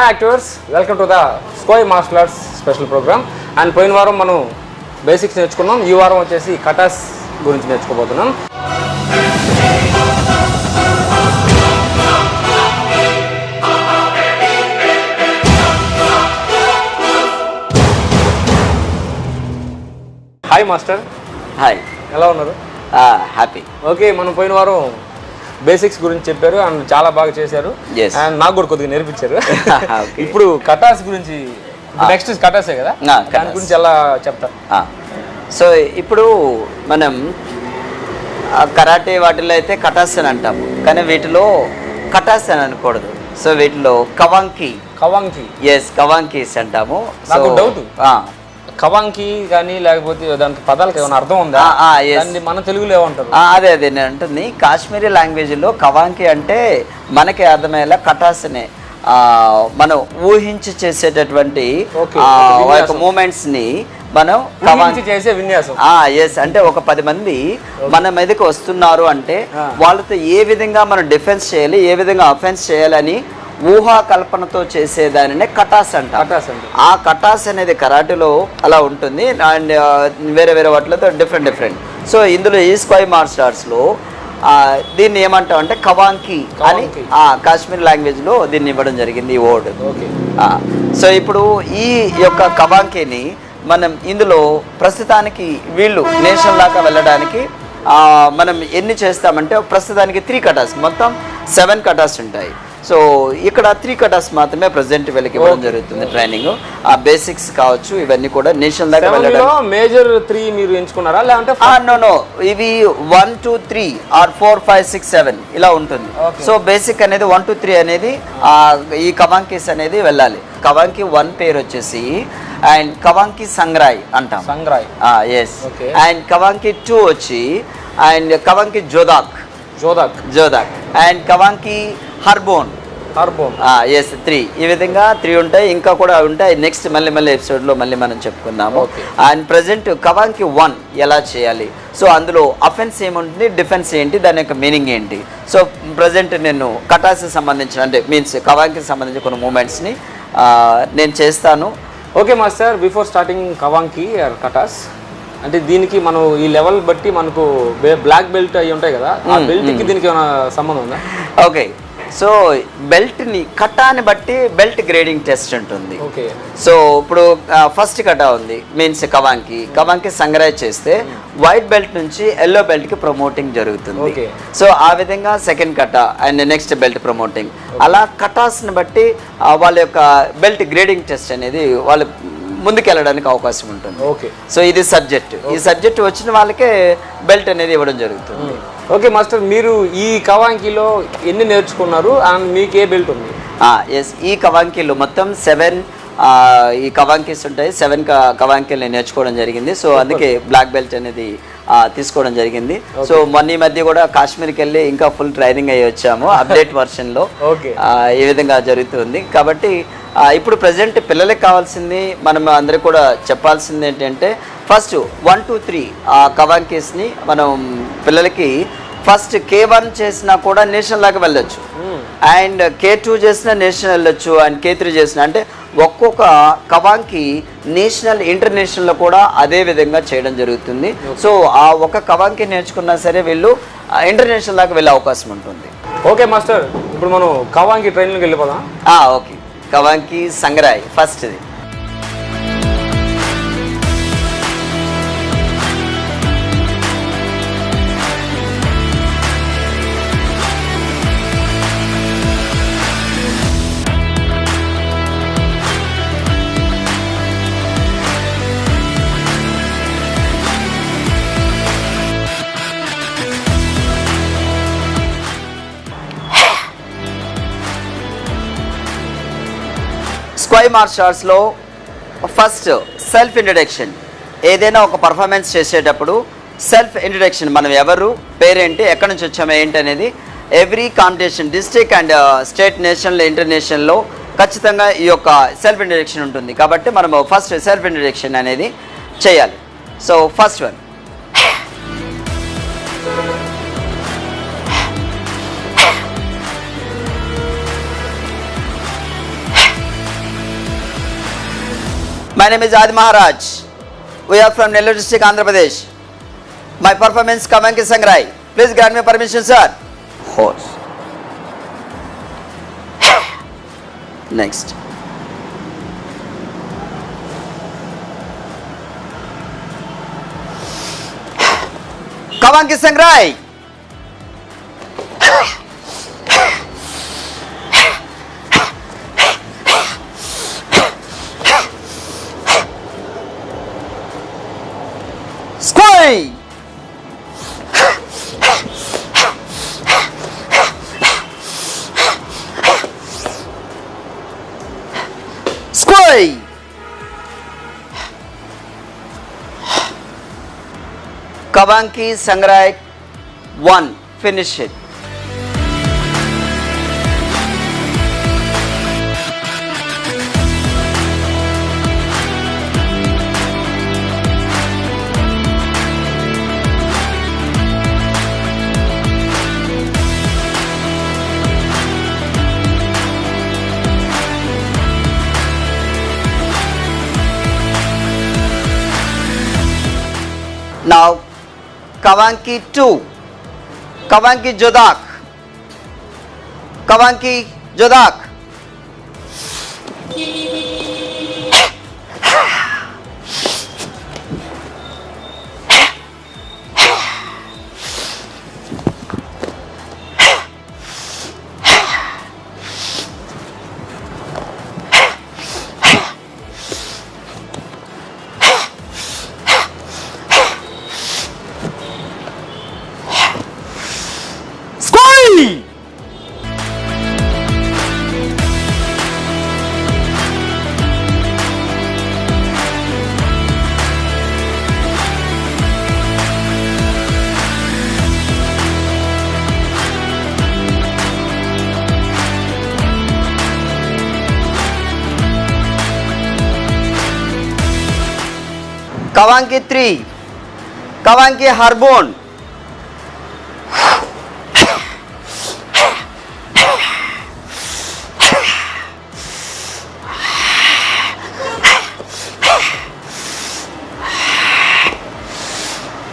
Actors welcome to the స్కోయ్ martial arts special program. And పోయిన వారం మనం బేసిక్స్ నేర్చుకున్నాం. ఈ వారం వచ్చేసి కటాస్ గురించి నేర్చుకోబోతున్నాం. Hi master. హాయ్, ఎలా ఉన్నారు? హ్యాపీ. ఓకే, మనం పోయిన వారం బేసిక్స్ గురించి చెప్పారు అండ్ చాలా బాగా చేశారు. అండ్ నాకు కూడా కొద్దిగా నేర్పించారు. ఇప్పుడు కటాస్ గురించి, నెక్స్ట్ కటాసే కదా, దాని గురించి ఎలా చెప్తారు? సో ఇప్పుడు మనం కరాటే వాటిలో అయితే కటాస్ అని అంటాము, కానీ వీటిలో కటాస్ అని అనకూడదు. సో వీటిలో కవాంకి కవాంకీస్ అంటాము. నాకు డౌట్, కవాంకి కానీ లేకపోతే దానికి పదాలకు ఏమైనా అర్థం ఉందా? మన తెలుగులో ఏమంటారు? అదే నేను అంటుంది, కాశ్మీరీ లాంగ్వేజ్లో కవాంకి అంటే మనకి అర్థమయ్యేలా కటాస్ అనే మనం ఊహించి చేసేటటువంటి మూమెంట్స్ ని మనం కవాంకి చేసే విన్యాసం. ఎస్, అంటే ఒక 10 మంది మన మీదకి వస్తున్నారు అంటే వాళ్ళతో ఏ విధంగా మనం డిఫెన్స్ చేయాలి, ఏ విధంగా అఫెన్స్ చేయాలని ఊహా కల్పనతో చేసేదానినే కటాస్ అంటారు. ఆ కటాస్ అనేది కరాటేలో అలా ఉంటుంది అండ్ వేరే వేరే వాటిలో డిఫరెంట్. సో ఇందులో ఈ స్కోయ్ మార్షల్ ఆర్ట్స్లో దీన్ని ఏమంటాం అంటే కవాంకి అని కాశ్మీర్ లాంగ్వేజ్లో దీన్ని ఇవ్వడం జరిగింది, ఈ వర్డ్. సో ఇప్పుడు ఈ యొక్క కవాంకిని మనం ఇందులో ప్రస్తుతానికి వీళ్ళు నేషనల్ దాకా వెళ్ళడానికి మనం ఎన్ని చేస్తామంటే ప్రస్తుతానికి 3 కటాస్, మొత్తం 7 కటాస్ ఉంటాయి. సో ఇక్కడ 3 కటాస్ మాత్రమే ప్రజెంట్ వీళ్ళకి ఇవ్వడం జరుగుతుంది ట్రైనింగ్. ఆ బేసిక్స్ కావచ్చు, ఇవన్నీ కూడా నేషనల్ దాకా వెళ్ళడం. మేజర్ 3 మీరు ఎంచుకున్నారా లేదంటే? నో, ఇవి 1 2 3 ఆర్ 4 5 6 7 ఇలా ఉంటుంది. సో బేసిక్ అనేది 1 2 3 అనేది ఈ కవాంకీస్ అనేది వెళ్ళాలి. కవాంకి 1 పేరు వచ్చేసి అండ్ కవాంకి సంగ్రాయ్ అంటాం. ఎస్. అండ్ కవాంకి 2 వచ్చి అండ్ కవాంకి జోదాక్ అండ్ కవాంకి హర్బోన్. ఎస్, 3. ఈ విధంగా 3 ఉంటాయి, ఇంకా కూడా ఉంటాయి. నెక్స్ట్ మళ్ళీ ఎపిసోడ్లో మళ్ళీ మనం చెప్పుకుందాము. అండ్ ప్రజెంట్ కవాంకి 1 ఎలా చేయాలి, సో అందులో అఫెన్స్ ఏముంటుంది, డిఫెన్స్ ఏంటి, దాని యొక్క మీనింగ్ ఏంటి. సో ప్రజెంట్ నేను కటాస్కి సంబంధించిన అంటే మీన్స్ కవాంకి సంబంధించిన కొన్ని మూమెంట్స్ని నేను చేస్తాను. ఓకే మాస్టర్, బిఫోర్ స్టార్టింగ్ కవాంకి ఆర్ కటాస్ అంటే దీనికి మనం ఈ లెవెల్ బట్టి మనకు బ్లాక్ బెల్ట్ అవి ఉంటాయి కదా, ఆ బెల్ట్కి దీనికి ఏమైనా సంబంధం ఉందా? ఓకే, సో బెల్ట్ని కటాని బట్టి బెల్ట్ గ్రేడింగ్ టెస్ట్ ఉంటుంది. సో ఇప్పుడు ఫస్ట్ కటా ఉంది మీన్స్ కవాంకి సంగ్రహ చేస్తే వైట్ బెల్ట్ నుంచి ఎల్లో బెల్ట్కి ప్రమోటింగ్ జరుగుతుంది. సో ఆ విధంగా second kata and next belt promoting, అలా కటాస్ని బట్టి వాళ్ళ యొక్క బెల్ట్ గ్రేడింగ్ టెస్ట్ అనేది వాళ్ళు ముందుకెళ్ళడానికి అవకాశం ఉంటుంది. సో ఇది సబ్జెక్ట్, ఈ సబ్జెక్ట్ వచ్చిన వాళ్ళకే బెల్ట్ అనేది ఇవ్వడం జరుగుతుంది. ఓకే మాస్టర్, మీరు ఈ కవాంకిలో ఎన్ని నేర్చుకున్నారు అండ్ మీకు ఏ బెల్ట్ ఉంది? ఎస్, ఈ కవాంకిలో మొత్తం 7 ఈ కవాంకీస్ ఉంటాయి. 7 కవాంకీలు నేను నేర్చుకోవడం జరిగింది. సో అందుకే బ్లాక్ బెల్ట్ అనేది తీసుకోవడం జరిగింది. సో మొన్న ఈ మధ్య కూడా కాశ్మీర్కి వెళ్ళి ఇంకా ఫుల్ ట్రైనింగ్ అయ్యి వచ్చాము అప్డేట్ వర్షన్లో. ఈ విధంగా జరుగుతుంది. కాబట్టి ఇప్పుడు ప్రజెంట్ పిల్లలకి కావాల్సింది, మనం అందరికి కూడా చెప్పాల్సింది ఏంటంటే ఫస్ట్ 1 2 3 కవాంకీస్ని మనం పిల్లలకి ఫస్ట్ K1 చేసినా కూడా నేషనల్ దాకా వెళ్ళొచ్చు, అండ్ K2 చేసినా నేషనల్ వెళ్ళొచ్చు, అండ్ K3 చేసినా అంటే ఒక్కొక్క కవాంకి నేషనల్ ఇంటర్నేషనల్లో కూడా అదే విధంగా చేయడం జరుగుతుంది. సో ఆ ఒక కవాంకి నేర్చుకున్నా సరే వీళ్ళు ఇంటర్నేషనల్ దాకా వెళ్ళే అవకాశం ఉంటుంది. ఓకే మాస్టర్, ఇప్పుడు మనం కవాంకి ట్రైనింగ్కి వెళ్ళిపోదాం. ఓకే, కవాంకి సంగ్రాయ్ ఫస్ట్ది. స్కోయ్ మార్షల్ ఆర్ట్స్లో ఫస్ట్ సెల్ఫ్ ఇంట్రడక్షన్. ఏదైనా ఒక పర్ఫార్మెన్స్ చేసేటప్పుడు సెల్ఫ్ ఇంట్రడక్షన్, మనం ఎవరు, పేరేంటి, ఎక్కడి నుంచి వచ్చాము ఏంటి అనేది every competition district and state, national, ఇంటర్నేషనల్లో ఖచ్చితంగా ఈ యొక్క సెల్ఫ్ ఇంట్రడక్షన్ ఉంటుంది. కాబట్టి మనము ఫస్ట్ సెల్ఫ్ ఇంట్రడక్షన్ అనేది చేయాలి. So first one, My name is Adi Maharaj. We are from Nellore district, Andhra Pradesh. My performance Kavanki Sangrai. Please grant me permission, sir. Horse. Next. Kavanki Sangrai. Squay. Squay. Kavanki Sangrai 1. Finish it. Now Kavanki 2. Kavanki Jodak. Kavanki Jodak. Kavanki 3. Kavanki Harbon.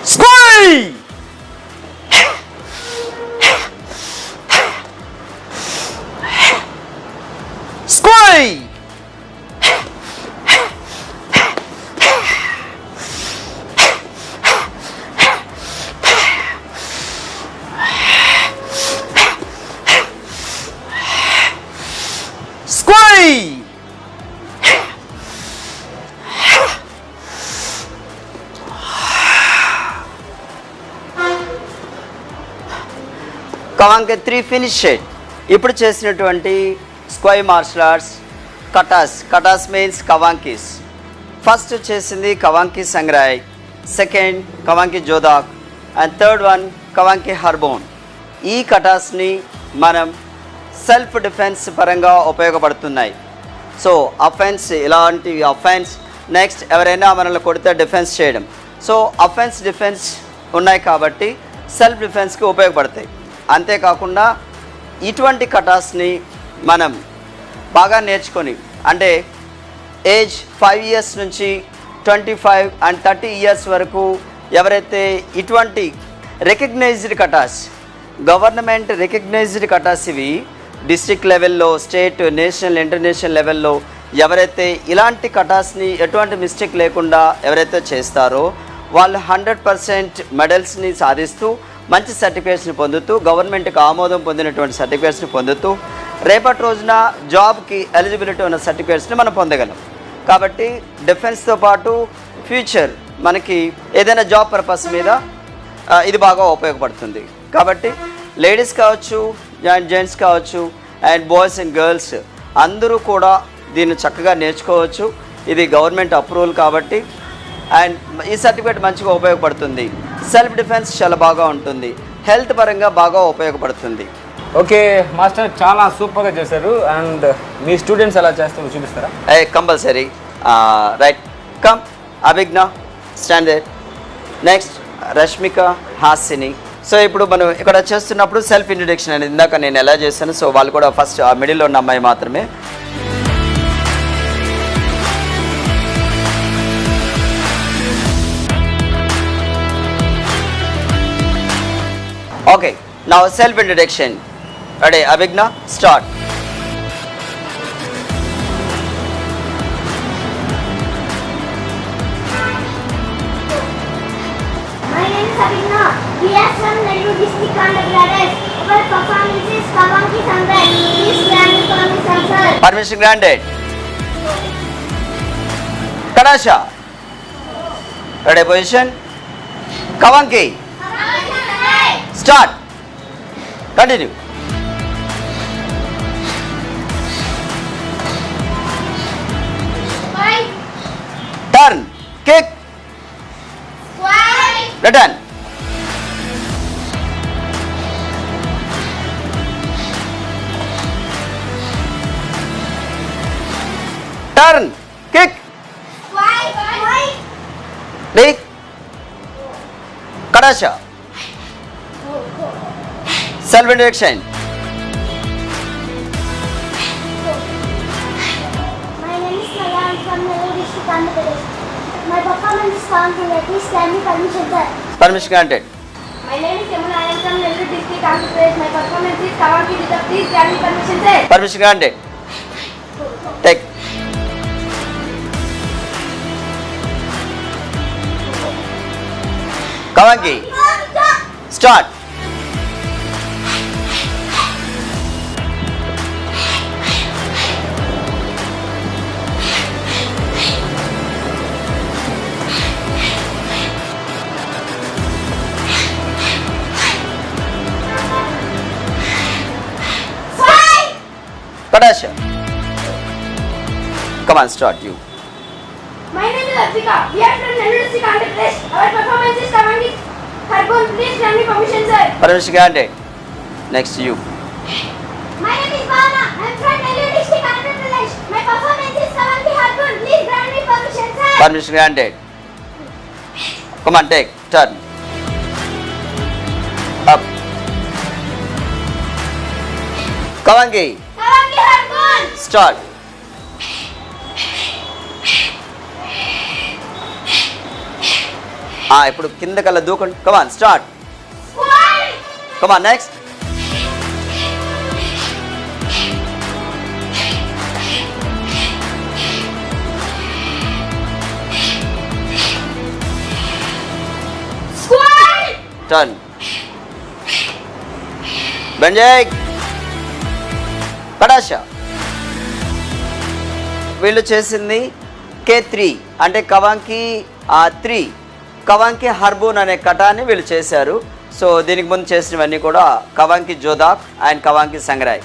Squay. Squay. Kavanki 3 finish it. ఇప్పుడు చేసినటువంటి స్క్వై martial arts katas. Katas means కవాంకీస్. First చేసింది కవాంకి సంగ్రాయ్, second కవాంకి జోదాక్ and third one కవాంకి హర్బోన్. ఈ కటాస్ని మనం సెల్ఫ్ డిఫెన్స్ పరంగా ఉపయోగపడుతున్నాయి. సో అఫెన్స్, ఇలాంటి అఫెన్స్, నెక్స్ట్ ఎవరైనా మనల్ని కొడితే డిఫెన్స్ చేయడం. సో అఫెన్స్ డిఫెన్స్ ఉన్నాయి కాబట్టి సెల్ఫ్ డిఫెన్స్కి ఉపయోగపడతాయి. అంతేకాకుండా ఇటువంటి కటాస్ని మనం బాగా నేర్చుకొని, అంటే ఏజ్ 5 years నుంచి 25 and 30 years వరకు ఎవరైతే ఇటువంటి recognized katas, government recognized katas, ఇవి డిస్ట్రిక్ట్ లెవెల్లో, స్టేట్, నేషనల్, ఇంటర్నేషనల్ లెవెల్లో ఎవరైతే ఇలాంటి కటాస్ని ఎటువంటి మిస్టేక్ లేకుండా ఎవరైతే చేస్తారో వాళ్ళు 100% మెడల్స్ని సాధిస్తూ మంచి సర్టిఫికేట్స్ని పొందుతూ, గవర్నమెంట్కి ఆమోదం పొందినటువంటి సర్టిఫికేట్స్ని పొందుతూ రేపటి రోజున జాబ్కి ఎలిజిబిలిటీ ఉన్న సర్టిఫికేట్స్ని మనం పొందగలం. కాబట్టి డిఫెన్స్తో పాటు ఫ్యూచర్ మనకి ఏదైనా జాబ్ పర్పస్ మీద ఇది బాగా ఉపయోగపడుతుంది. కాబట్టి లేడీస్ కావచ్చు, జెంట్స్ కావచ్చు, అండ్ బాయ్స్ అండ్ గర్ల్స్ అందరూ కూడా దీన్ని చక్కగా నేర్చుకోవచ్చు. ఇది గవర్నమెంట్ అప్రూవల్ కాబట్టి, అండ్ ఈ సర్టిఫికేట్ మంచిగా ఉపయోగపడుతుంది. సెల్ఫ్ డిఫెన్స్ చాలా బాగా ఉంటుంది, హెల్త్ పరంగా బాగా ఉపయోగపడుతుంది. ఓకే మాస్టర్, చాలా సూపర్గా చేశారు. అండ్ మీ స్టూడెంట్స్ ఎలా చేస్తారో చూపిస్తారా? Compulsory. Right, come Abhigna, stand there. Next Rashmika, Hasini. So ఇప్పుడు మనం ఇక్కడ చేస్తున్నప్పుడు సెల్ఫ్ ఇంట్రడక్షన్ అనేది ఇందాక నేను ఎలా చేశాను, సో వాళ్ళు కూడా ఫస్ట్ ఆ మిడిల్లో ఉన్న అమ్మాయి మాత్రమే. Okay, now self-introduction. Ready, Abhigna, start. My name is Abhigna. We are from Nellore district, Andhra Pradesh. Our performance is Kavanki Sunrise. Please stand for permission, sir. Permission granted. Kadasha. Ready, position. Kavanki. Kavanki Sunrise. Start. Continue. Swipe. Turn. Kick. Swipe. Return. Turn. Kick. Swipe. Swipe. Kick. Kadasha. Self-introduction. My name is Maya. I am from Nellore district, Andhra Pradesh. My performance is Kavanki Sunrise. Please stand me permission, sir. Permission granted. My name is Yamuna. I am from Nellore district, Andhra Pradesh. My performance is Kavanki Sunrise. Please stand me permission, sir. Permission granted. Take. Kavanki. Start. Swipe. Kadasha. Come on, start you. My name is Arpika. We are from Nellore district, Andhra Pradesh. Our performance is Kavanki Sunrise. Please grant me permission, sir. Permission granted. Next you. My name is Bhavana. I am from Nellore district, Andhra Pradesh. My performance is Kavanki Sunrise. Please grant me permission, sir. Permission granted. Come on, take. Turn. Up. Kavanki. Kavanki Sunrise. Start. ఇప్పుడు కిందకల్లా దూకండి. Come on, start. Swipe. Come on, next. Swipe. Turn. Benjay. Kadasha. వీళ్ళు చేసింది K3 అంటే కవాంకి 3 కవాంకి హర్బూన్ అనే కటాన్ని వీళ్ళు చేశారు. So దీనికి ముందు చేసినవన్నీ కూడా కవాంకి జోదాక్ అండ్ కవాంకి సంగ్రాయ్.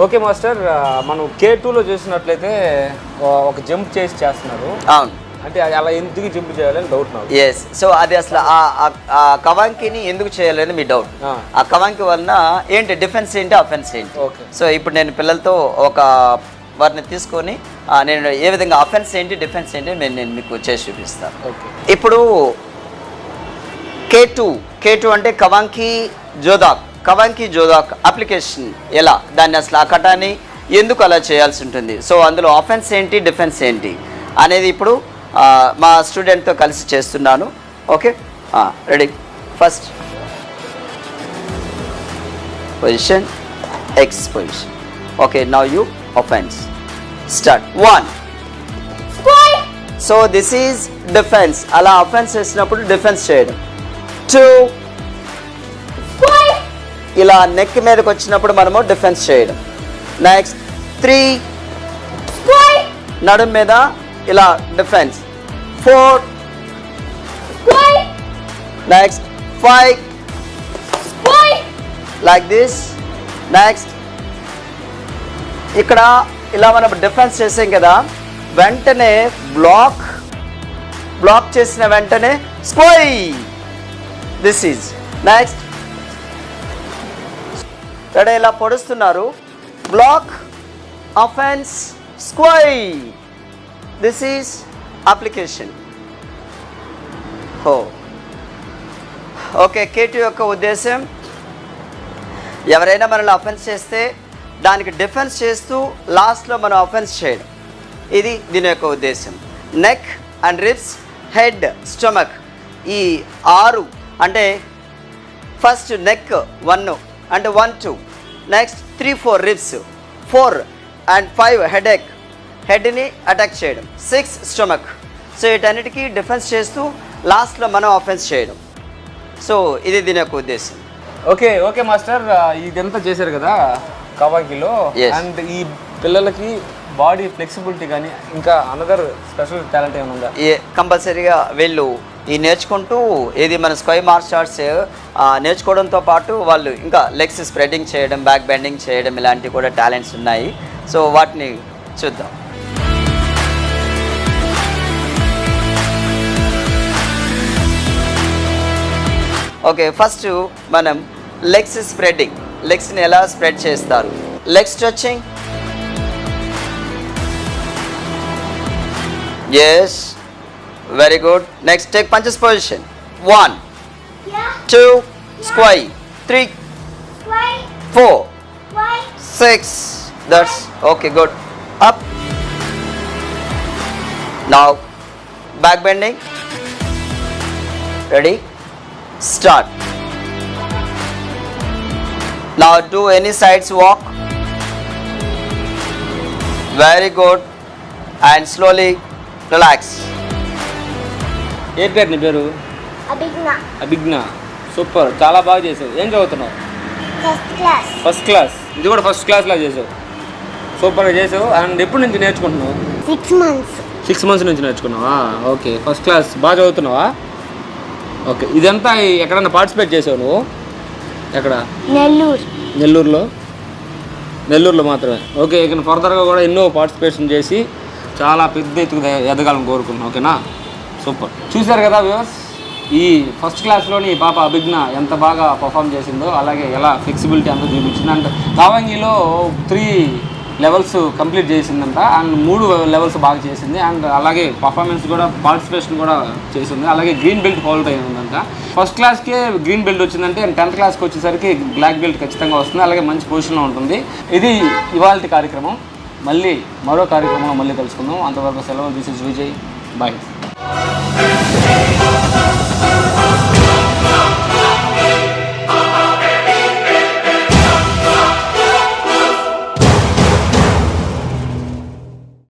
ఓకే మాస్టర్, మనం K2లో చూసినట్లయితే ఒక జంప్ చేస్తున్నారు. అవును, అంటే అలా ఎందుకు జంప్ చేయాలని డౌట్ నాకు. ఎస్, సో అది అసలు ఆ కవాంకిని ఎందుకు చేయాలని మీ డౌట్. ఆ కవాంకి వలన ఏంటి డిఫెన్స్ ఏంటి అఫెన్స్ ఏంటి. ఓకే, సో ఇప్పుడు నేను పిల్లలతో ఒక వారిని తీసుకొని నేను ఏ విధంగా అఫెన్స్ ఏంటి డిఫెన్స్ ఏంటి నేను మీకు చేసి చూపిస్తాను. ఓకే, ఇప్పుడు K2 అంటే కవాంకి జోదాక్ అప్లికేషన్ ఎలా, దాన్ని అసలు ఆ కటాన్ని ఎందుకు అలా చేయాల్సి ఉంటుంది, సో అందులో అఫెన్స్ ఏంటి డిఫెన్స్ ఏంటి అనేది ఇప్పుడు మా స్టూడెంట్తో కలిసి చేస్తున్నాను. Okay, ready. First position X position. Okay, now you offence. Start. 1. So this is defence. అలా అఫెన్స్ చేసినప్పుడు డిఫెన్స్ చేయడం. 2. ఇలా నెక్ మీదకి వచ్చినప్పుడు మనము డిఫెన్స్ చేయడం. నెక్స్ట్ 3. నడుం మీద ఇలా defence. 4. Next 5. Like this. Next ఇక్కడ ఇలా మనం డిఫెన్స్ చేసాం కదా, వెంటనే బ్లాక్ చేసిన వెంటనే స్పోయ్. This is next. రెడీ, ఇలా పొడుస్తున్నారు. బ్లాక్, అఫెన్స్, స్క్వై. This is application. Okay, K2 యొక్క ఉద్దేశం ఎవరైనా మనల్ని అఫెన్స్ చేస్తే దానికి డిఫెన్స్ చేస్తూ లాస్ట్లో మనం అఫెన్స్ చేయడం, ఇది దీని యొక్క ఉద్దేశం. Neck and ribs, head, stomach, ఈ 6 అంటే ఫస్ట్ నెక్ 1 అంటే 1 2, నెక్స్ట్ 3 4 రిబ్స్, 4 అండ్ 5 హెడేక్, హెడ్ని అటాక్ చేయడం, 6 స్టమక్. సో వీటన్నిటికీ డిఫెన్స్ చేస్తూ లాస్ట్లో మనం అఫెన్స్ చేయడం. సో ఇది దీని యొక్క ఉద్దేశం. ఓకే మాస్టర్, ఇదంతా చేశారు కదా కవాకిలో. అండ్ ఈ పిల్లలకి బాడీ ఫ్లెక్సిబిలిటీ కానీ ఇంకా అనదర్ స్పెషల్ టాలెంట్ ఏమైనా ఉందా? కంపల్సరీగా వీళ్ళు ఈ నేర్చుకుంటూ ఇది మన స్క్వై మార్షల్ ఆర్ట్స్ నేర్చుకోవడంతో పాటు వాళ్ళు ఇంకా లెగ్స్ స్ప్రెడింగ్ చేయడం, బ్యాక్ బెండింగ్ చేయడం, ఇలాంటివి కూడా టాలెంట్స్ ఉన్నాయి. సో వాటిని చూద్దాం. ఓకే, ఫస్ట్ మనం లెగ్స్ స్ప్రెడింగ్, లెగ్స్ని ఎలా స్ప్రెడ్ చేస్తారు. Leg stretching, yes, very good. Next take punches position. 1 2 స్క్వై, 3 4 6, that's okay, good. Up. Now back bending. Ready, start. Now do any sides walk. Very good. And slowly relax. ఏ పేరు నీ పేరు? అభిజ్ఞ. Super, చాలా బాగా చేసావు. ఏం చదువుతున్నావు? First class. ఇది కూడా ఫస్ట్ క్లాస్లా చేసావు, సూపర్గా చేసావు. అండ్ ఎప్పటి నుంచి నేర్చుకుంటున్నావు? 6 months నుంచి నేర్చుకున్నావా? ఓకే, ఫస్ట్ క్లాస్, బాగా చదువుతున్నావా? ఓకే, ఇదంతా ఎక్కడన్నా పార్టిసిపేట్ చేసావు నువ్వు? ఎక్కడ? నెల్లూరులో మాత్రమే. ఓకే, ఇక ఫర్దర్గా కూడా ఎన్నో పార్టిసిపేషన్ చేసి చాలా పెద్ద ఎత్తుకు ఎదగాలని కోరుకుంటున్నాను. ఓకేనా? సూపర్. చూశారు కదా వ్యూవర్స్, ఈ ఫస్ట్ క్లాస్లోని ఈ పాప అభిజ్ఞ ఎంత బాగా పర్ఫామ్ చేసిందో, అలాగే ఎలా ఫ్లెక్సిబిలిటీ అంతా చూపించింది. అండ్ కావంగిలో 3 లెవెల్స్ కంప్లీట్ చేసిందంట. అండ్ 3 లెవెల్స్ బాగా చేసింది. అండ్ అలాగే పర్ఫార్మెన్స్ కూడా, పార్టిసిపేషన్ కూడా చేసింది. అలాగే గ్రీన్ బెల్ట్ హోల్డ్ అయిందంట. ఫస్ట్ క్లాస్కే గ్రీన్ బెల్ట్ వచ్చిందంటే 10th క్లాస్కి వచ్చేసరికి బ్లాక్ బెల్ట్ ఖచ్చితంగా వస్తుంది. అలాగే మంచి పొజిషన్లో ఉంటుంది. ఇది ఇవాల్టి కార్యక్రమం. మళ్ళీ మరో కార్యక్రమంలో మళ్ళీ కలుసుకుందాం. అంతవరకు సెలవు. This is Vijay. బాయ్.